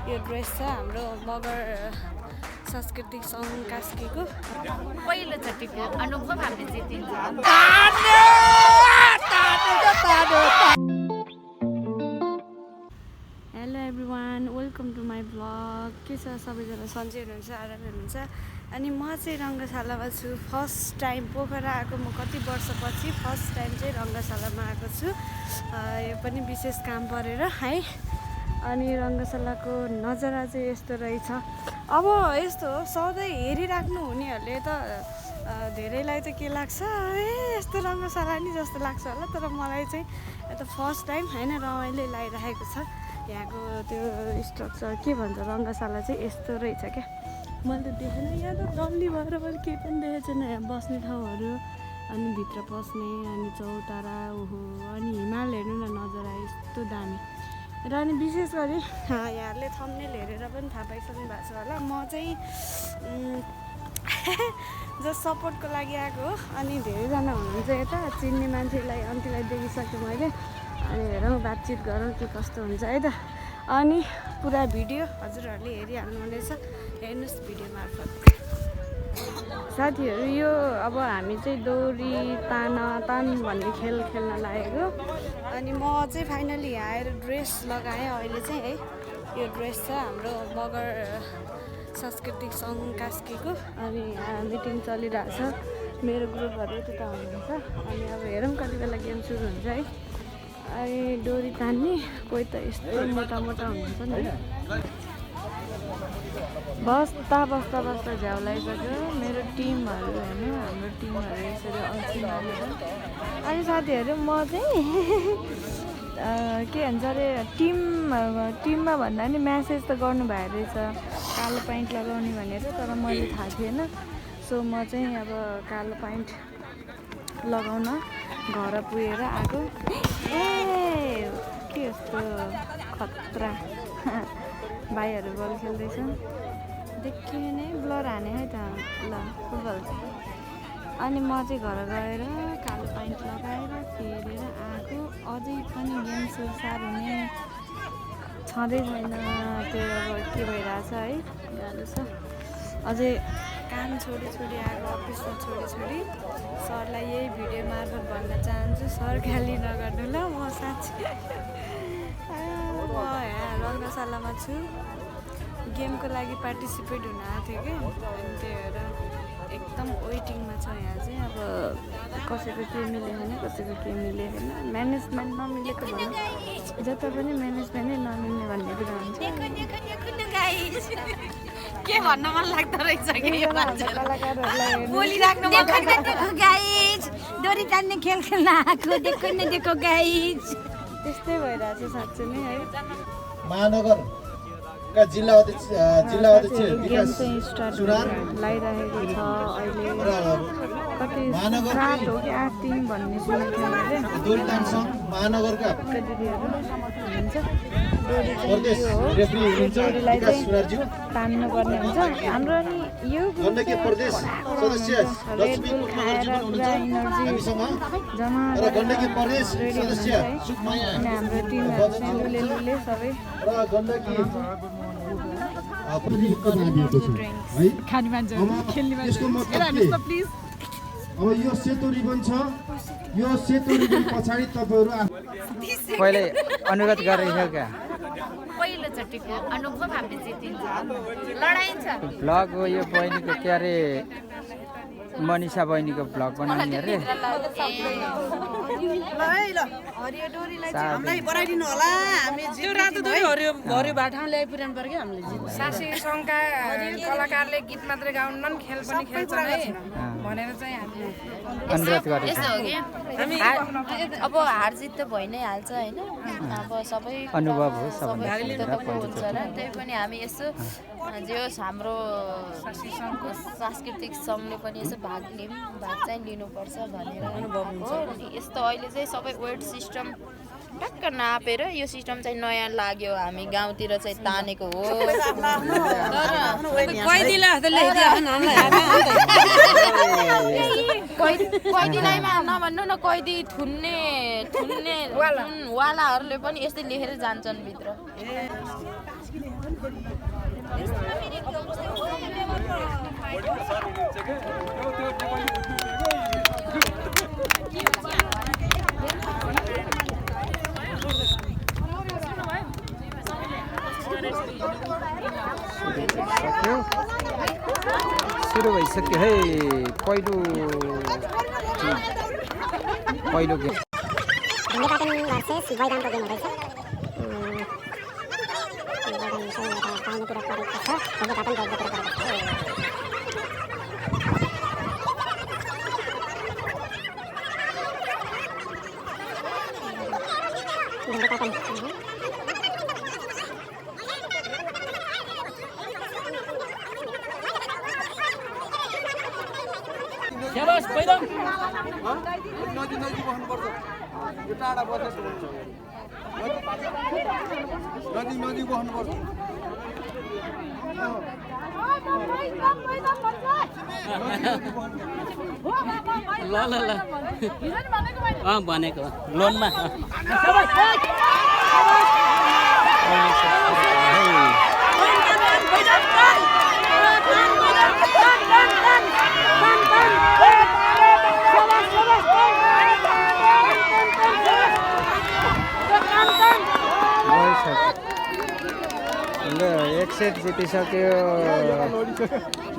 यो ड्रेस छ हाम्रो मगर सांस्कृतिक सङ्घ कास्कीको पहिलोचोटिको अनुभव हामीले जितिन्छ। Hello everyone, welcome to my blog. के छ सबैजना सन्चै हुनुहुन्छ, आरामै हुनुहुन्छ। अनि म चाहिँ रङ्गशालामा छु। फर्स्ट टाइम पोखरा आएको म कति वर्षपछि फर्स्ट टाइम चाहिँ रङ्गशालामा आएको छु। यो पनि विशेष काम परेर है। अनि रङ्गशालाको नजारा चाहिँ यस्तो रहेछ। अब यस्तो हो, सधैँ हेरिराख्नु हुनेहरूले त धेरैलाई त के लाग्छ, यस्तो रङ्गशाला नि जस्तो लाग्छ होला। तर मलाई चाहिँ यता फर्स्ट टाइम होइन रमाइलो लागिरहेको छ। यहाँको त्यो स्ट्रक्चर के भन्छ, रङ्गशाला चाहिँ यस्तो रहेछ क्या। मैले त देखेन, यहाँ त डल्ली भएर मैले केही पनि देखेको छैन। यहाँ बस्ने ठाउँहरू, अनि भित्र पस्ने, अनि चौतारा, ओहो, अनि हिमाल हेर्नु न, नजारा यस्तो दामी। र अनि विशेष गरी यहाँहरूले थम्बनेल हेरेर पनि थाहा पाइसक्नु भएको छ होला, म चाहिँ जस्ट सपोर्टको लागि आएको हो। अनि धेरैजना हुनुहुन्छ यता, चिन्ने मान्छेलाई अन्तिलाई देखिसकेँ मैले। अनि हेरौँ, बातचित गरौँ के कस्तो हुन्छ है त। अनि पुरा भिडियो हजुरहरूले हेरिहाल्नु हुनेछ, हेर्नुहोस् भिडियो मार्फत। साथीहरू, यो अब हामी चाहिँ डोरी तान भन्ने खेल खेल्न लागेको। अनि म चाहिँ फाइनली यहाँ आएर ड्रेस लगाएँ अहिले चाहिँ है। यो ड्रेस छ हाम्रो मगर सांस्कृतिक सङ्घ कास्कीको। अनि यहाँ मिटिङ चलिरहेको छ, मेरो ग्रुपहरू त्यता हुनुहुन्छ। अनि अब हेरौँ कति बेला गेम सुरु हुन्छ है। अनि डोरी तान्ने कोही त यस्तो मोटा मोटा हुनुहुन्छ नि, बस्दा झ्याउ लगाइसक्यो मेरो टिमहरू होइन, हाम्रो टिमहरू यसरी अल्छिरहेर। अनि साथीहरू, म चाहिँ के भन्छ अरे टिममा भन्दा नि म्यासेज त गर्नुभएको रहेछ कालो प्यान्ट लगाउने भनेर, तर मैले थाहा थिएन। सो म चाहिँ अब कालो प्यान्ट लगाउन घर पुगेर आएको। के यस्तो खतरा भाइहरू बल खेल्दैछ, देखि नै ब्लर हाने है त ल फुटबल। अनि म चाहिँ घर गएर कालो प्यान्ट लगाएर फेरेर आएको। अझै पनि गेम सुरसार हुने छँदै छैन, त्यो अब के भइरहेछ है, गाह्रो छ। अझै काम छोडी आएको, अफिसमा छोडी सरलाई यही भिडियो मार्फत भन्न चाहन्छु, सर गाली नगर्नु ल। म साँच्चै म यहाँ रङ्गशालामा छु, गेमको लागि पार्टिसिपेट हुन आएको थियो कि। अनि त्यही भएर एकदम वेटिङमा छ यहाँ चाहिँ। अब कसैको के मिलेको छैन, कसैको के मिलेको छैन, म्यानेजमेन्ट नमिलेको भनौँ, जता पनि म्यानेजमेन्टै नमिल्ने भन्ने कुरा हुन्छ। के भन्न मन लाग्दो रहेछ कि यो कलाकारहरूलाई बोलिराख्नु गाइज, डोरी तान्ने खेल खेल्न आएको देखो न देखो गाइज। त्यस्तै भइरहेछ साँच्चै नै है। महानगरका जिल्ला अध्यक्ष विकास सुनार लगाइरहेको छ अहिले। कति 7 हो कि 8 टिम भन्ने सुनेको थिएँ मैले। दोलटान सङ्घ महानगरका दिदीहरू हुनुहुन्छ, प्रदेश रेफ्री हुनुहुन्छ विकास सुनारज्यू, तान्नुपर्ने हुन्छ हाम्रो। अनि यो गण्डकी प्रदेश सदस्य लक्ष्मी खाएर पुरा इनर्जी हामीसँग जमा र गण्डकी प्रदेश सदस्य है। सुकमाया अनि हाम्रो टिमहरू चाहिँ लुले सबै र गण्डकी खाने मान्छे खेल्ने यसको मतलब प्लिज। अब यो सेतो रिबन छ, यो सेतो रिबन पछाडि तपाईँहरू पहिले अनुगत गरिसक्यो क्या। पहिलोचोटिको अनुभव हामीले जितिन्छ, लडाइन्छ। ब्लग हो यो बहिनीको, के अरे मनिषा बहिनीको ब्लग बनाउने अरे। हरियो डोरीलाई हामीलाई बनाइदिनु होला। हामी त्यो रातो दुई हरियो बाटामा ल्याइ पुर्याउनु पर्यो कि हामीले शासी सङ्घका कलाकारले गीत मात्रै गाउनन्, खेल पनि खेल्छन् है भनेर चाहिँ हामीले अनुरोध गरेको यस्तो हो कि अब हार जित त भइ नै हाल्छ होइन। अब सबै अनुभव हो सबै सबैले त हुन्छ र त्यही पनि हामी यसो जे होस् हाम्रो सांस्कृतिक सङ्घले पनि यसो भाग चाहिँ लिनुपर्छ भनेर अनुभव हुन्छ। अनि यस्तो अहिले चाहिँ सबै वेट सिस्टम टक्क नापेर यो सिस्टम चाहिँ नयाँ लाग्यो, हामी गाउँतिर चाहिँ तानेको हो। कैदीलाईमा नभन्नु न, कैदी थुन्ने वालाहरूले पनि यस्तै लेखेर जान्छन् भित्र। सुरु भइसक्यो है पहिलो गेम नजिक बस्नुपर्छ ल भनेको लोनमा ल एक सेट जितिसक्यो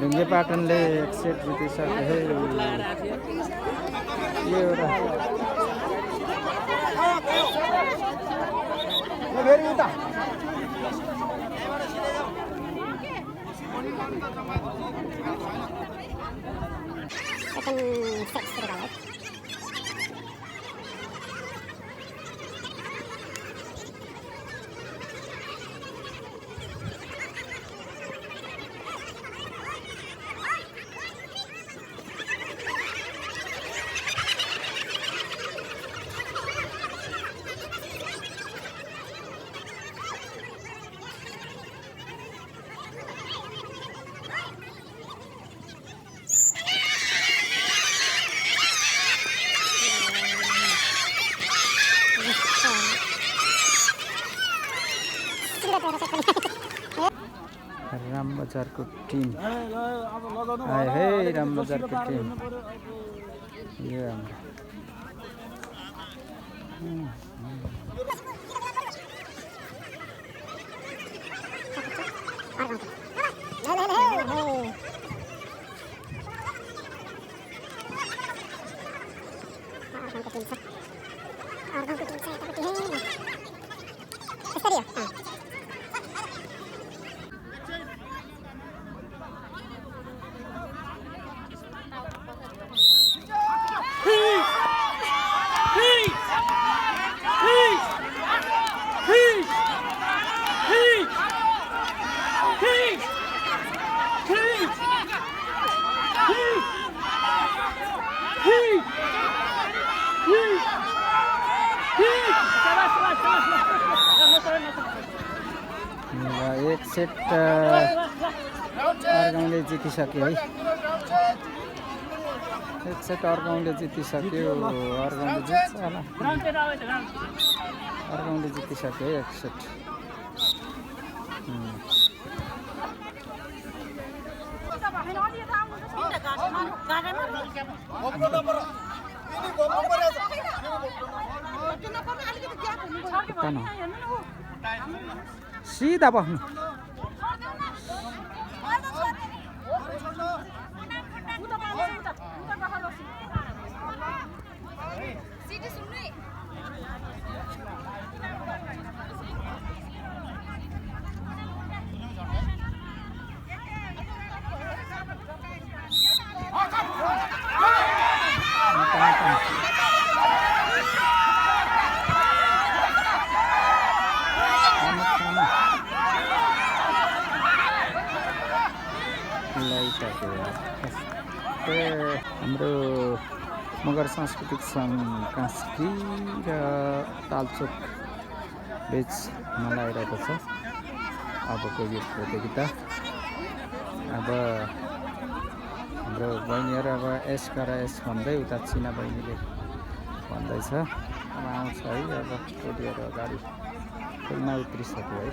ढुङ्गे पाटनले एक सेट जितिसक्यो है यो एउटा रामबजारको टिम आयो है रामबजारको टिम यो एक सेट अर्गाउँले जितिसक्यो है एक सेट अर्गाउँले जितिसक्यो अर्गाउँले जित्छ होला अर्गाउँले जितिसक्यो है एक सेट सीधा बस्नु हाम्रो मगर सांस्कृतिक सङ्घ कास्की र तालचोक बिचमा लागिरहेको छ अबको यो प्रतियोगिता। अब हाम्रो बहिनीहरू अब एस गर एस भन्दै उता चिना बहिनीले भन्दैछ अब आउँछ है। अब टोलीहरू अगाडि खेलमा उत्रिसक्यो है।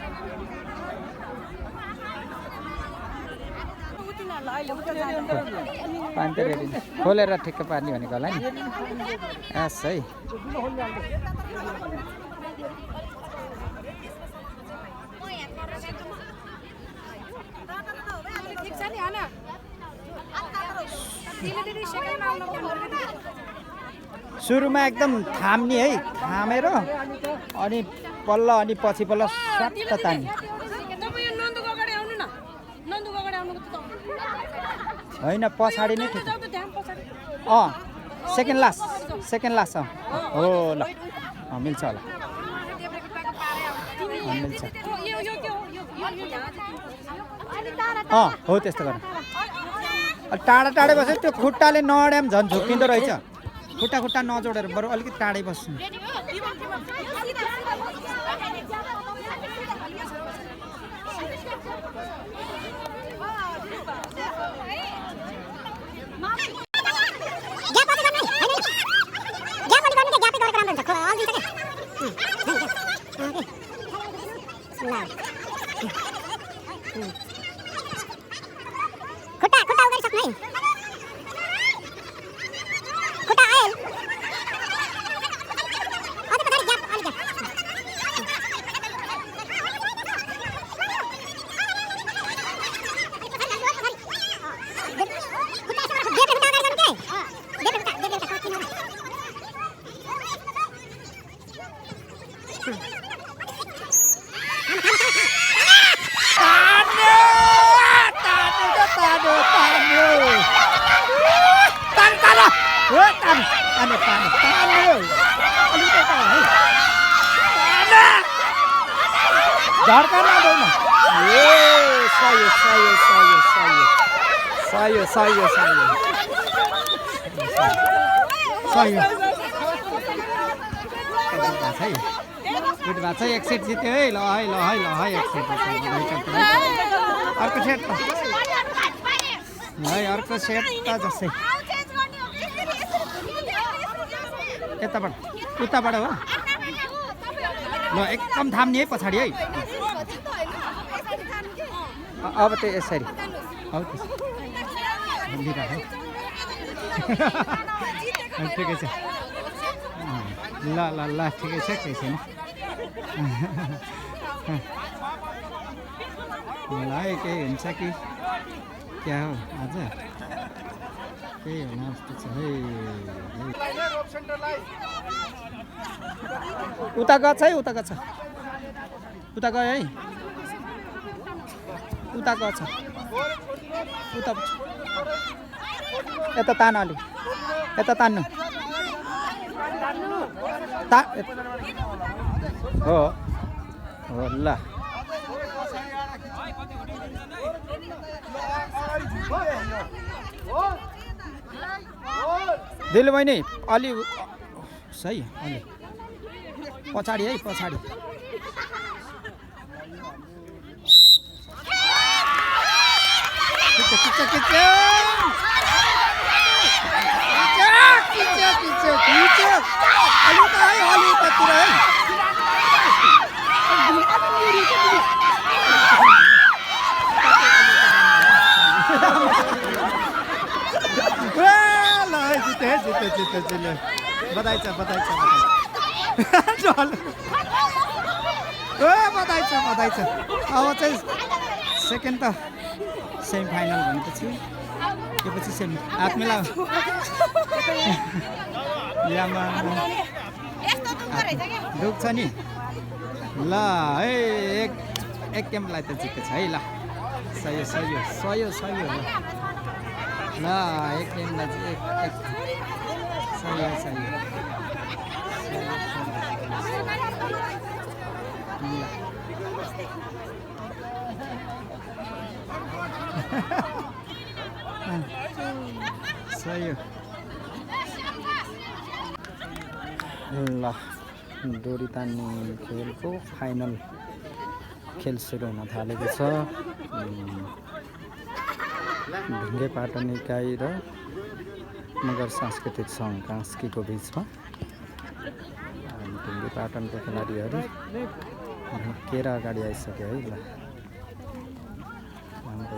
पानी त रेडी खोलेर ठिक्क पार्ने भनेको होला नि एस है सुरुमा एकदम थाम्ने है थामेर अनि पल्ल अनि पछि पल्ल स्वाट्ट तान्ने होइन पछाडि नै ठिक सेकेन्ड लास्ट हो ल मिल्छ होला मिल्छ हो त्यस्तो गर टाढा टाढै बस्यो त्यो खुट्टाले नअड्याम झन् झुक्किँदो रहेछ खुट्टा नजोडेर बरु अलिकति टाढै बस्नु गुड भएको छ एक सेट जित्यो है ल एक सेट अर्को सेट है अर्को सेट त जस्तै यताबाट उताबाट हो ल एकदम थाम्ने है पछाडि है अब त यसरी हौ ठिकै छ ल ठिकै छ केही छैन मलाई केही हुन्छ कि क्या हो आज केही हुन जस्तो छ है उता गछ है उता गयो है उता गछ उता यता तान अलि यता तान्नु हो ल दिल बहिनी अलि सही अलि पछाडि है पछाडि बधाई छ बधाई छ अब चाहिँ सेकेन्ड त सेमी फाइनल भनेपछि यो पछि सेमी हात मिलाऊ दुख्छ नि ल है एक गेमलाई त जितेछ है ल सही ल एक गेमलाई सही सही ल डोरी तान्ने खेलको फाइनल खेल सुरु हुन थालेको छ ढुङ्गे पाटन इकाइ र मगर सांस्कृतिक सङ्घ कास्कीको बिचमा ढुङ्गे पाटनको खेलाडीहरू ढुकेर अगाडि आइसक्यो है ल हाम्रो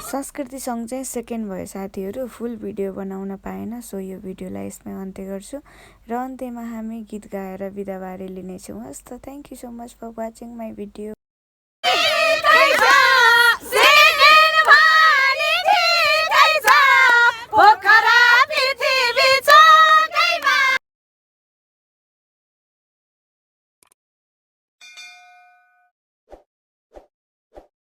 संस्कृति सङ्घ चाहिँ सेकेन्ड भयो साथीहरू, फुल भिडियो बनाउन पाएन, सो यो भिडियोलाई यसमै अन्त्य गर्छु र अन्त्यमा हामी गीत गाएर बिदा बारी लिनेछौँ। हस् त, thank you so much for watching my video.